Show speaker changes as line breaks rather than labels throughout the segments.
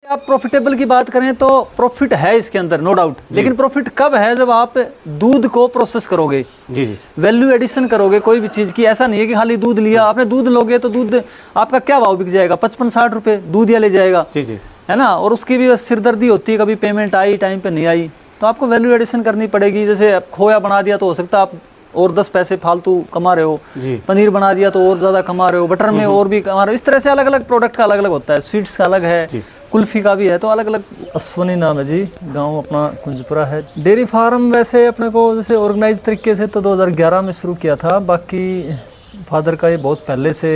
आप प्रॉफिटेबल की बात करें तो प्रॉफिट है इसके अंदर, नो डाउट, लेकिन प्रॉफिट कब है? जब आप दूध को प्रोसेस करोगे, जी जी, वैल्यू एडिशन करोगे कोई भी चीज़ की। ऐसा नहीं है कि खाली दूध लिया आपने, दूध लोगे तो दूध आपका क्या भाव बिक जाएगा? 55-60 रुपये दूध या ले जाएगा, जी जी, है ना। और उसकी भी बस सिरदर्दी होती है, कभी पेमेंट आई टाइम पे नहीं आई, तो आपको वैल्यू एडिशन करनी पड़ेगी। जैसे खोया बना दिया तो हो सकता है आप और 10 पैसे फालतू कमा रहे हो, पनीर बना दिया तो और ज़्यादा कमा रहे हो, बटर में और भी कमा रहे हो। इस तरह से अलग अलग प्रोडक्ट का अलग अलग होता है, स्वीट्स का अलग है, कुल्फी का भी है, तो अलग अलग। अश्वनी नाम है जी, गांव अपना कुंजपुरा है। डेयरी फार्म वैसे अपने को जैसे ऑर्गेनाइज तरीके से तो 2011 में शुरू किया था। बाकी फादर का ये बहुत पहले से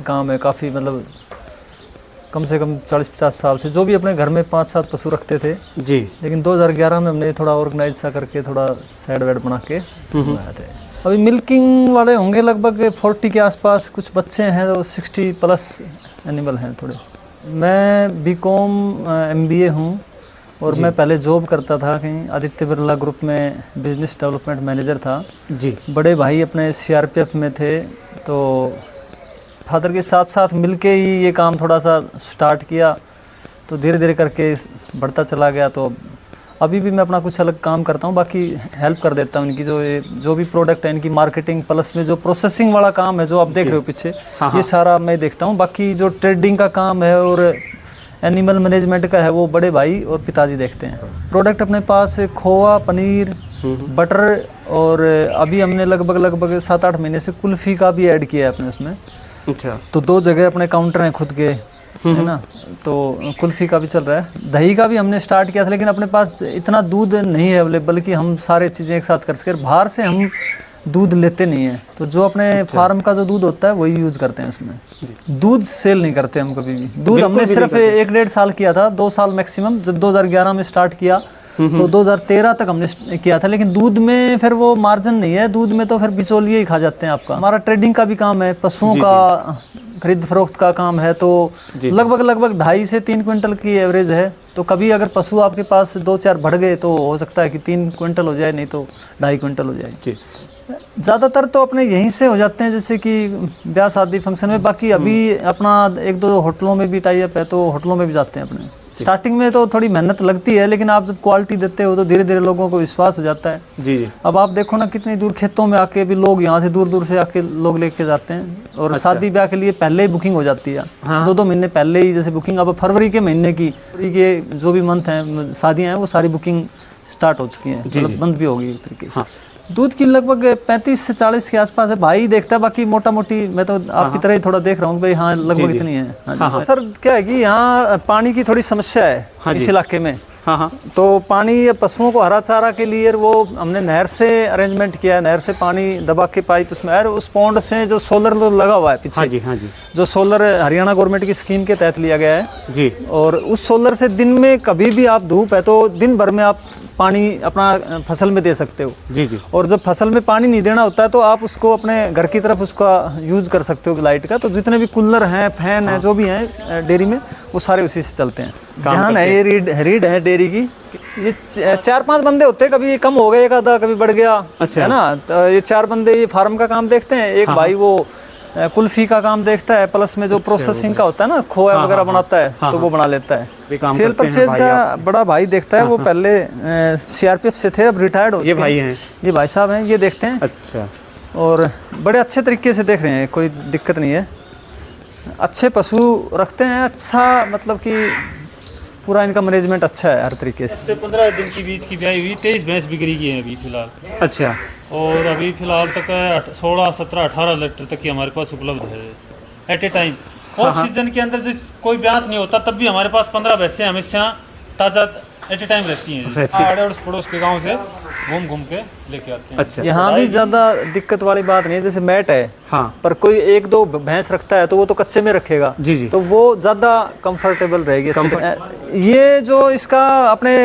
काम है, काफ़ी मतलब कम से कम 40-50 साल से, जो भी अपने घर में 5-7 पशु रखते थे जी। लेकिन 2011 में हमने थोड़ा ऑर्गेनाइज सा करके थोड़ा साइड वेड बना के बनाए थे। अभी मिल्किंग वाले होंगे लगभग 40 के आसपास, कुछ बच्चे हैं तो 60+ एनिमल हैं थोड़े। मैं बीकॉम MBA हूँ और मैं पहले जॉब करता था कहीं आदित्य बिरला ग्रुप में, बिजनेस डेवलपमेंट मैनेजर था जी। बड़े भाई अपने CRPF में थे, तो फादर के साथ साथ मिलके ही ये काम थोड़ा सा स्टार्ट किया, तो धीरे धीरे करके बढ़ता चला गया। तो अभी भी मैं अपना कुछ अलग काम करता हूँ, बाकी हेल्प कर देता हूँ इनकी जो भी प्रोडक्ट है इनकी मार्केटिंग, प्लस में जो प्रोसेसिंग वाला काम है जो आप देख रहे हो पीछे, ये सारा मैं देखता हूँ। बाकी जो ट्रेडिंग का काम है और एनिमल मैनेजमेंट का है वो बड़े भाई और पिताजी देखते हैं। प्रोडक्ट अपने पास खोआ, पनीर, बटर, और अभी हमने लगभग 7-8 महीने से कुल्फ़ी का भी ऐड किया है अपने उसमें। अच्छा, तो 2 जगह अपने काउंटर हैं खुद के, है ना, तो कुल्फ़ी का भी चल रहा है। दही का भी हमने स्टार्ट किया था, लेकिन अपने पास इतना दूध नहीं है अवेलेबल कि हम सारे चीज़ें एक साथ कर सकें। बाहर से हम दूध लेते नहीं हैं, तो जो अपने फार्म का जो दूध होता है वही यूज़ करते हैं उसमें। दूध सेल नहीं करते हम कभी भी। दूध हमने सिर्फ 1-1.5 साल किया था, 2 साल मैक्सिमम। जब 2011 में स्टार्ट किया तो 2013 तक हमने किया था, लेकिन दूध में फिर वो मार्जिन नहीं है, दूध में तो फिर बिचौलिए ही खा जाते हैं आपका। हमारा ट्रेडिंग का भी काम है, पशुओं का खरीद फरोख्त का काम है, तो लगभग 2.5 से 3 क्विंटल की एवरेज है। तो कभी अगर पशु आपके पास 2-4 बढ़ गए तो हो सकता है कि 3 क्विंटल हो जाए, नहीं तो 2.5 क्विंटल हो जाए। ज़्यादातर तो अपने यहीं से हो जाते हैं, जैसे कि ब्याह शादी फंक्शन में। बाकी अभी अपना 1-2 होटलों में भी टाई अप है, तो होटलों में भी जाते हैं अपने। स्टार्टिंग में तो थोड़ी मेहनत लगती है, लेकिन आप जब क्वालिटी देते हो तो धीरे धीरे लोगों को विश्वास हो जाता है जी। अब आप देखो ना, कितनी दूर खेतों में आके भी लोग, यहाँ से दूर दूर से आके लोग लेके जाते हैं। और अच्छा, शादी ब्याह के लिए पहले ही बुकिंग हो जाती है, 2-2 महीने पहले ही जैसे बुकिंग। अब फरवरी के महीने की के जो भी मंथ हैं शादियाँ हैं, वो सारी बुकिंग स्टार्ट हो चुकी हैं, मतलब बंद भी होगी एक तरीके से। दूध की लगभग 35 से 40 के आसपास है, भाई देखता है। बाकी मोटा मोटी मैं तो आपकी तरह ही थोड़ा देख रहा हूँ भाई, हाँ लगभग इतनी है। सर क्या है कि यहाँ पानी की थोड़ी समस्या है इस इलाके में। तो पानी पशुओं को हरा चारा के लिए वो हमने नहर से अरेंजमेंट किया है, नहर से पानी दबा के पाइप उसमें, और उस पौंड से जो सोलर लगा हुआ है पीछे, जो सोलर हरियाणा गवर्नमेंट की स्कीम के तहत लिया गया है जी। और उस सोलर से दिन में कभी भी आप, धूप है तो दिन भर में आप पानी अपना फसल में दे सकते हो जी जी। और जब फसल में पानी नहीं देना होता है तो आप उसको अपने घर की तरफ उसका यूज़ कर सकते हो लाइट का। तो जितने भी कूलर हैं, फैन हैं, जो भी हैं डेयरी में, वो सारे उसी से चलते हैं। जहाँ है ये रीड है डेयरी की, ये 4-5 बंदे होते हैं, कभी कम हो गए एक आधा, कभी बढ़ गया, अच्छा है ना। तो ये 4 बंदे ये फार्म का काम देखते हैं, एक भाई वो कुल्फी का काम देखता है, प्लस में जो प्रोसेसिंग का होता है ना, खोया वगैरह बनाता है तो वो बना लेता है। सेल परचेज का बड़ा भाई देखता है, वो पहले CRPF से थे, अब रिटायर्ड हो। ये भाई हैं, ये भाई साहब हैं, ये देखते हैं। अच्छा, और बड़े अच्छे तरीके से देख रहे हैं, कोई दिक्कत नहीं है। अच्छे पशु रखते हैं, अच्छा मतलब कि पूरा इनका मैनेजमेंट अच्छा है हर तरीके से।
15 दिन की बीच की ब्याई हुई 23 भैंस बिक्री की है अभी फिलहाल। अच्छा, और अभी फिलहाल तक 16, 17, 18 लीटर तक की हमारे पास उपलब्ध है at a time. Off season के अंदर कोई ब्यात नहीं होता, तब भी हमारे पास 15 भैंसें हमेशा ताज़ा एट ए टाइम रहती हैं। अड़ोस पड़ोस के गांव से घूम के लेके आते हैं।
अच्छा, यहाँ भी ज़्यादा दिक्कत वाली बात नहीं है, जैसे मैट है पर कोई 1-2 भैंस रखता है तो वो तो कच्चे में रखेगा जी जी, तो वो ज़्यादा कंफर्टेबल रहेगी। ये जो इसका अपने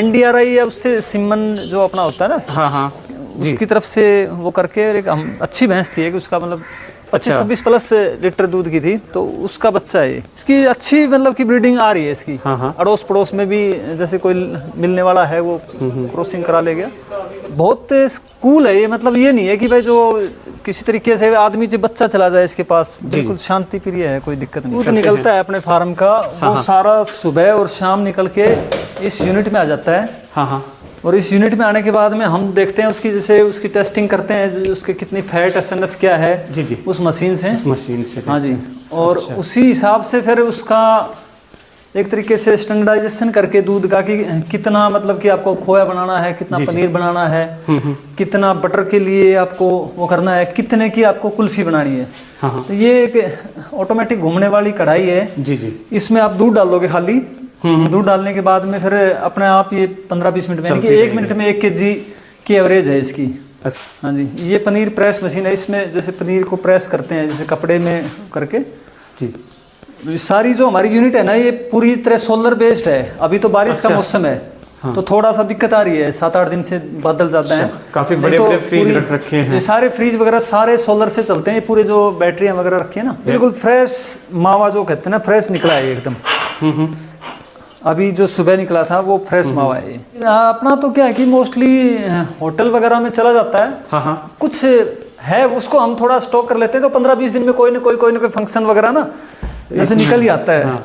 NDRI या उससे सिमन जो अपना होता है ना, उसकी तरफ से वो करके एक अच्छी भैंस थी कि उसका मतलब अच्छा 26+ लीटर दूध की थी, तो उसका बच्चा है। इसकी अच्छी मतलब की ब्रीडिंग आ रही है इसकी। अड़ोस पड़ोस में भी जैसे कोई मिलने वाला है वो क्रॉसिंग करा ले गया। बहुत कूल है ये, मतलब ये नहीं है कि भाई जो किसी तरीके से आदमी से बच्चा चला जाए इसके पास, बिल्कुल शांति प्रिय है, कोई दिक्कत नहीं। दूध निकलता है अपने फार्म का, वो सारा सुबह और शाम निकल के इस यूनिट में आ जाता है। और इस यूनिट में आने के बाद में हम देखते हैं उसकी, जैसे उसकी टेस्टिंग करते हैं, उसके कितनी फैट SNF क्या है जी उस मशीन से। हाँ जी, और उसी हिसाब से फिर उसका एक तरीके से स्टैंडर्डाइजेशन करके दूध का कि कितना मतलब कि आपको खोया बनाना है, कितना पनीर बनाना है, कितना बटर के लिए आपको वो करना है, कितने की आपको कुल्फी बनानी है। तो ये एक ऑटोमेटिक घूमने वाली कढ़ाई है जी। इसमें आप दूध डालोगे खाली, दूध डालने के बाद में फिर अपने आप ये 15-20 मिनट में, यानी कि 1 मिनट में 1 kg की एवरेज है इसकी। हाँ जी, ये पनीर प्रेस मशीन है। इसमें जैसे पनीर को प्रेस करते हैं जैसे कपड़े में करके जी। सारी जो हमारी यूनिट है ना, ये पूरी तरह सोलर बेस्ड है। अभी तो बारिश का मौसम है, तो थोड़ा सा दिक्कत आ रही है, 7-8 दिन से बादल जाते हैं।
काफी बड़े-बड़े फ्रिज रख रखे हैं।
ये सारे फ्रिज वगैरह सारे सोलर से चलते हैं। ये पूरे जो बैटरियां वगैरह रखी है ना, बिल्कुल फ्रेश मावा जो कहते हैं ना, फ्रेश निकला है एकदम। अभी जो सुबह निकला था वो फ्रेश मावा है। अपना तो क्या है कि मोस्टली होटल वगैरह में चला जाता है। कुछ है उसको हम थोड़ा स्टॉक कर लेते हैं, तो 15-20 दिन में कोई ना कोई फंक्शन वगैरह ना जैसे निकल ही आता है।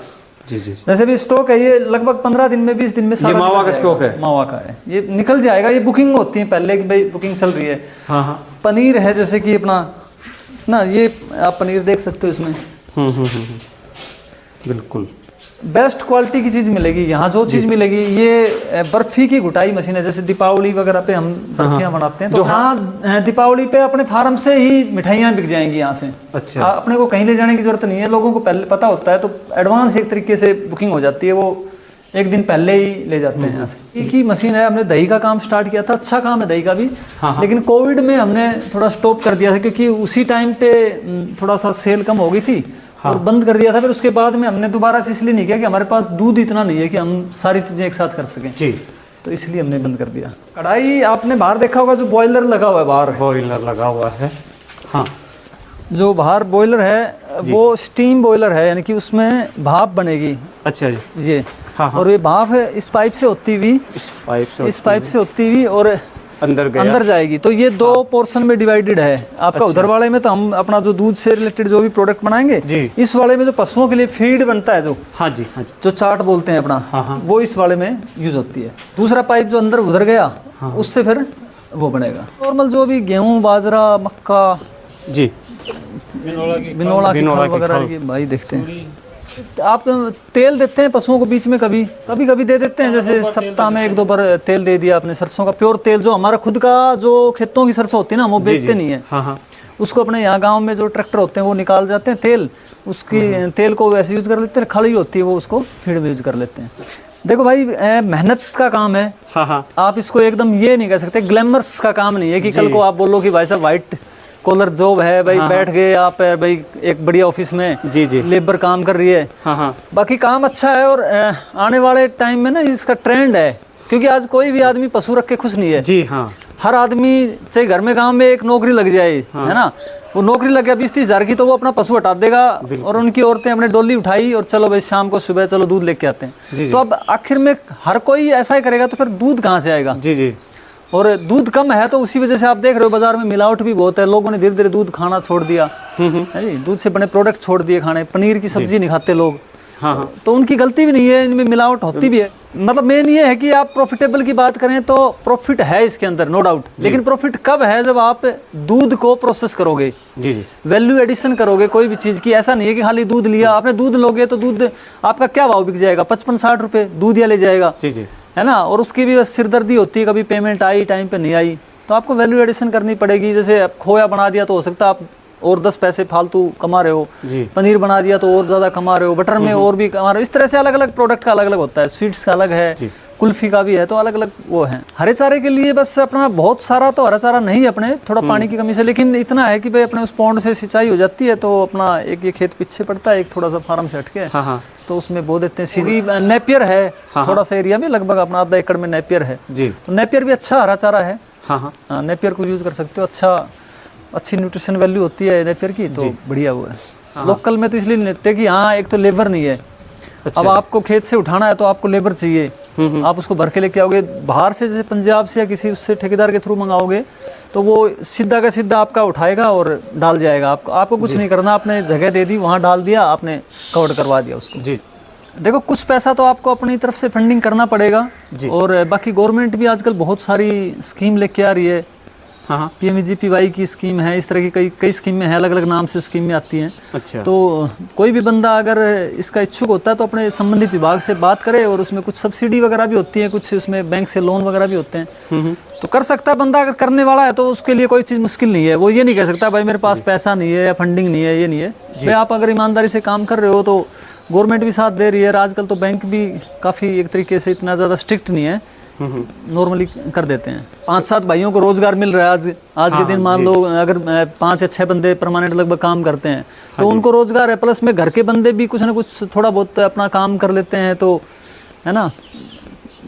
जी। जैसे भी स्टॉक है ये लगभग 15 दिन में 20 दिन में सारा
मावा का स्टॉक है।
मावा का है, ये निकल जाएगा। ये बुकिंग होती है पहले कि भाई बुकिंग चल रही है। पनीर है जैसे कि अपना ना, ये आप पनीर देख सकते हो इसमें। बिल्कुल बेस्ट क्वालिटी की चीज़ मिलेगी यहाँ। जो चीज़ मिलेगी, ये बर्फी की घुटाई मशीन है। जैसे दीपावली वगैरह पे हम बर्फियाँ बनाते हैं, तो हाँ दीपावली पे अपने फार्म से ही मिठाइयाँ बिक जाएंगी यहाँ से। अच्छा, अपने को कहीं ले जाने की जरूरत नहीं है। लोगों को पहले पता होता है, तो एडवांस एक तरीके से बुकिंग हो जाती है, वो 1 दिन पहले ही ले जाते हैं यहाँ से। एक ही मशीन है। हमने दही का काम स्टार्ट किया था, अच्छा काम है दही का भी। लेकिन कोविड में हमने थोड़ा स्टॉप कर दिया था, क्योंकि उसी टाइम पे थोड़ा सा सेल कम हो गई थी और बंद कर दिया था। फिर उसके बाद में हमने दोबारा से इसलिए नहीं किया कि हमारे पास दूध इतना नहीं है कि हम सारी चीजें एक साथ कर सकें जी, तो इसलिए हमने बंद कर दिया। कढ़ाई आपने बाहर देखा होगा, जो बॉयलर लगा हुआ है बाहर,
बॉयलर लगा हुआ है। हाँ,
जो बाहर बॉयलर है वो स्टीम बॉयलर है, यानी कि उसमें भाप बनेगी।
अच्छा जी,
ये और ये भाप है इस पाइप से होती हुई, इस पाइप से होती हुई और अंदर जाएगी। तो ये 2 पोर्शन में डिवाइडेड है आपका। उधर वाले में तो हम अपना जो दूध से रिलेटेड जो भी प्रोडक्ट बनाएंगे, इस वाले में जो पशुओं के लिए फीड बनता है, जो जो चाट बोलते हैं अपना, वो इस वाले में यूज होती है। दूसरा पाइप जो अंदर उधर गया, उससे फिर वो बनेगा। नॉर्मल जो भी गेहूं, बाजरा, मक्का जी, बिनोला की वगैरह की भाई देखते हैं। आप तेल देते हैं पशुओं को बीच में, कभी कभी दे देते हैं। जैसे सप्ताह में 1-2 बार तेल दे दिया आपने। सरसों का प्योर तेल, जो हमारा खुद का जो खेतों की सरसों होती है ना, वो बेचते नहीं है। उसको अपने यहाँ गांव में जो ट्रैक्टर होते हैं वो निकाल जाते हैं तेल, उसकी तेल को वैसे यूज कर लेते हैं। खली होती है वो, उसको फीड में यूज कर लेते हैं। देखो भाई, मेहनत का काम है। आप इसको एकदम ये नहीं कह सकते, ग्लैमर्स का काम नहीं है कि कल को आप बोलो कि भाई साहब व्हाइट कॉलर जॉब है भाई, बैठ गए आप भाई एक बढ़िया ऑफिस में, जी लेबर काम कर रही है। बाकी काम अच्छा है। और आने वाले टाइम में ना इसका ट्रेंड है, क्योंकि आज कोई भी आदमी पशु रख के खुश नहीं है जी। हाँ, हर आदमी चाहे घर में काम में एक नौकरी लग जाए, है ना, वो नौकरी लग गया 20-30 हज़ार की, तो वो अपना पशु हटा देगा। और उनकी औरतें अपने डोली उठाई और चलो भाई शाम को सुबह चलो दूध लेके आते हैं। तो अब आखिर में हर कोई ऐसा ही करेगा, तो फिर दूध कहाँ से आएगा? जी। और दूध कम है, तो उसी वजह से आप देख रहे हो बाजार में मिलावट भी बहुत है। लोगों ने धीरे धीरे दूध खाना छोड़ दिया है जी, दूध से बने प्रोडक्ट छोड़ दिए खाने। पनीर की सब्जी नहीं खाते लोग। तो उनकी गलती भी नहीं है, इनमें मिलावट होती भी है। मतलब मेन ये है कि आप प्रॉफिटेबल की बात करें तो प्रॉफिट है इसके अंदर, नो डाउट। लेकिन प्रॉफिट कब है? जब आप दूध को प्रोसेस करोगे, वैल्यू एडिशन करोगे कोई भी चीज की। ऐसा नहीं है कि खाली दूध लिया आपने, दूध लोगे तो दूध आपका क्या भाव बिक जाएगा? 55-60 रुपए दूध या ले जाएगा, है ना। और उसकी भी बस सिरदर्दी होती है, कभी पेमेंट आई टाइम पे नहीं आई, तो आपको वैल्यू एडिशन करनी पड़ेगी। जैसे खोया बना दिया तो हो सकता है आप और 10 पैसे फालतू कमा रहे हो, पनीर बना दिया तो और ज्यादा कमा रहे हो, बटर में और भी कमा रहे हो। इस तरह से अलग अलग प्रोडक्ट का अलग अलग होता है। स्वीट्स का अलग है, कुल्फी का भी है, तो अलग अलग वो है। हरे चारे के लिए बस अपना बहुत सारा तो हरा चारा नहीं अपने, थोड़ा पानी की कमी से, लेकिन इतना है कि भाई अपने उस पौंड से सिंचाई हो जाती है, तो अपना एक ये खेत पीछे पड़ता है, एक थोड़ा सा फार्म से हटके, तो उसमें बो देते हैं। सीधी नेपियर है थोड़ा सा एरिया में, लगभग अपना आधा एकड़ में नेपियर है। तो नेपियर भी अच्छा हरा चारा है। नेपियर को यूज कर सकते हो, अच्छा अच्छी न्यूट्रिशन वैल्यू होती है नेपियर की, तो बढ़िया वो है। लोकल में तो इसलिए नहीं लेते कि हाँ एक तो लेबर नहीं है।
अच्छा।
अब आपको खेत से उठाना है तो आपको लेबर चाहिए, आप उसको भर के लेके आओगे। बाहर से जैसे पंजाब से या किसी उससे ठेकेदार के थ्रू मंगाओगे तो वो सीधा का सीधा आपका उठाएगा और डाल जाएगा। आपको कुछ नहीं करना, आपने जगह दे दी, वहाँ डाल दिया, आपने कवर करवा दिया उसको।
जी।
देखो कुछ पैसा तो आपको अपनी तरफ से फंडिंग करना पड़ेगा, और बाकी गवर्नमेंट भी आजकल बहुत सारी स्कीम लेके आ रही है।
हाँ।
PMGPY की स्कीम है, इस तरह की कई स्कीमें हैं, अलग अलग नाम से स्कीमें आती हैं।
अच्छा।
तो कोई भी बंदा अगर इसका इच्छुक होता है तो अपने संबंधित विभाग से बात करे, और उसमें कुछ सब्सिडी वगैरह भी होती है, कुछ उसमें बैंक से लोन वगैरह भी होते हैं, तो कर सकता है बंदा। अगर करने वाला है तो उसके लिए कोई चीज़ मुश्किल नहीं है। वो ये नहीं कह सकता भाई मेरे पास पैसा नहीं है या फंडिंग नहीं है, ये नहीं है भाई। आप अगर ईमानदारी से काम कर रहे हो तो गवर्नमेंट भी साथ दे रही है। आजकल तो बैंक भी काफ़ी एक तरीके से इतना ज़्यादा स्ट्रिक्ट नहीं है, नॉर्मली कर देते हैं। 5-7 भाइयों को रोजगार मिल रहा है आज के दिन। मान लो अगर 5 या 6 बंदे परमानेंट लगभग काम करते हैं तो उनको रोजगार है, प्लस में घर के बंदे भी कुछ ना कुछ थोड़ा बहुत अपना काम कर लेते हैं, तो है ना।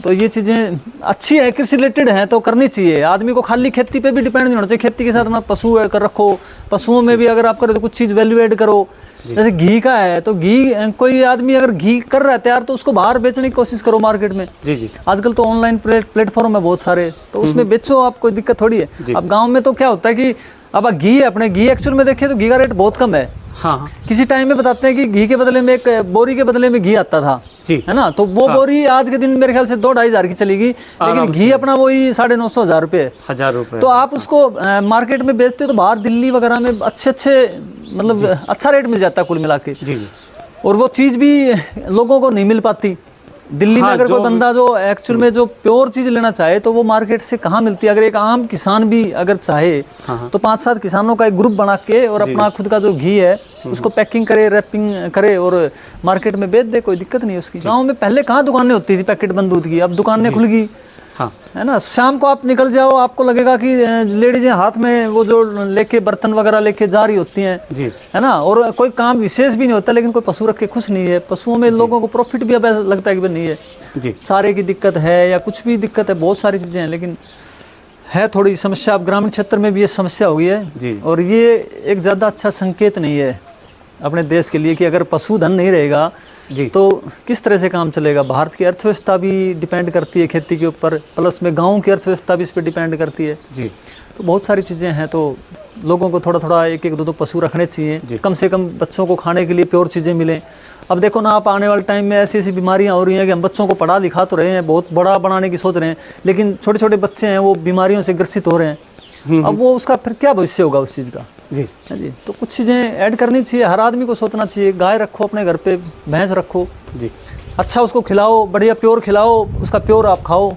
तो ये चीज़ें अच्छी है, कृषि रिलेटेड है तो करनी चाहिए। आदमी को खाली खेती पे भी डिपेंड नहीं होना चाहिए। खेती के साथ अपना पशु कर रखो, पशुओं में भी अगर आप करो तो कुछ चीज़ वैल्यू ऐड करो। जैसे घी का है तो घी, कोई आदमी अगर घी कर रहा है तैयार तो उसको बाहर बेचने की कोशिश करो मार्केट में।
जी।
आजकल तो ऑनलाइन प्लेटफॉर्म है बहुत सारे, तो उसमें बेचो, आप कोई दिक्कत थोड़ी है। अब गांव में तो क्या होता है कि अब घी है, अपने घी एक्चुअल में देखें तो घी का रेट बहुत कम है।
हाँ।
किसी टाइम में बताते हैं कि घी के बदले में, एक बोरी के बदले में घी आता था, है ना। तो वो बोरी आज के दिन मेरे ख्याल से 2-2.5 हज़ार की चलेगी, लेकिन घी अपना वही 950-1,000 रुपये।
1,000 रुपये।
तो आप उसको मार्केट में बेचते हो तो बाहर दिल्ली वगैरह में अच्छे मतलब अच्छा रेट मिल जाता है कुल मिला के।
जी।
और वो चीज़ भी लोगों को नहीं मिल पाती दिल्ली में। अगर कोई बंदा जो एक्चुअल में जो प्योर चीज़ लेना चाहे तो वो मार्केट से कहाँ मिलती है। अगर एक आम किसान भी अगर चाहे तो 5-7 किसानों का एक ग्रुप बना के और अपना खुद का जो घी है उसको पैकिंग करे, रैपिंग करे और मार्केट में बेच दे, कोई दिक्कत नहीं है उसकी। गाँव में पहले कहाँ दुकानें होती थी पैकेट बंद दूध की, अब दुकानें खुल गई, है ना। शाम को आप निकल जाओ, आपको लगेगा कि लेडीजें हाथ में वो जो लेके बर्तन वगैरह लेके जा रही होती हैं, है ना। और कोई काम विशेष भी नहीं होता, लेकिन कोई पशु रख के खुश नहीं है। पशुओं में लोगों को प्रॉफिट भी अब ऐसा लगता है कि नहीं है, चारे की दिक्कत है या कुछ भी दिक्कत है, बहुत सारी चीज़ें हैं, लेकिन है थोड़ी समस्या। अब ग्रामीण क्षेत्र में भी ये समस्या हो गई है, और ये एक ज़्यादा अच्छा संकेत नहीं है अपने देश के लिए कि अगर पशुधन नहीं रहेगा तो किस तरह से काम चलेगा। भारत की अर्थव्यवस्था भी डिपेंड करती है खेती के ऊपर, प्लस में गाँव की अर्थव्यवस्था भी इस पर डिपेंड करती है। तो बहुत सारी चीज़ें हैं, तो लोगों को थोड़ा थोड़ा 1-1, 2-2 पशु रखने चाहिए, कम से कम बच्चों को खाने के लिए प्योर चीज़ें मिलें। अब देखो ना, आप आने वाले टाइम में ऐसी ऐसी बीमारियां हो रही हैं कि हम बच्चों को पढ़ा लिखा तो रहे हैं, बहुत बड़ा बनाने की सोच रहे हैं, लेकिन छोटे छोटे बच्चे हैं वो बीमारियों से ग्रसित हो रहे हैं। अब वो उसका फिर क्या भविष्य होगा उस चीज़ का। जी। तो कुछ चीज़ें ऐड करनी चाहिए, हर आदमी को सोचना चाहिए। गाय रखो अपने घर पे, भैंस रखो, अच्छा उसको खिलाओ, बढ़िया प्योर खिलाओ, उसका प्योर आप खाओ।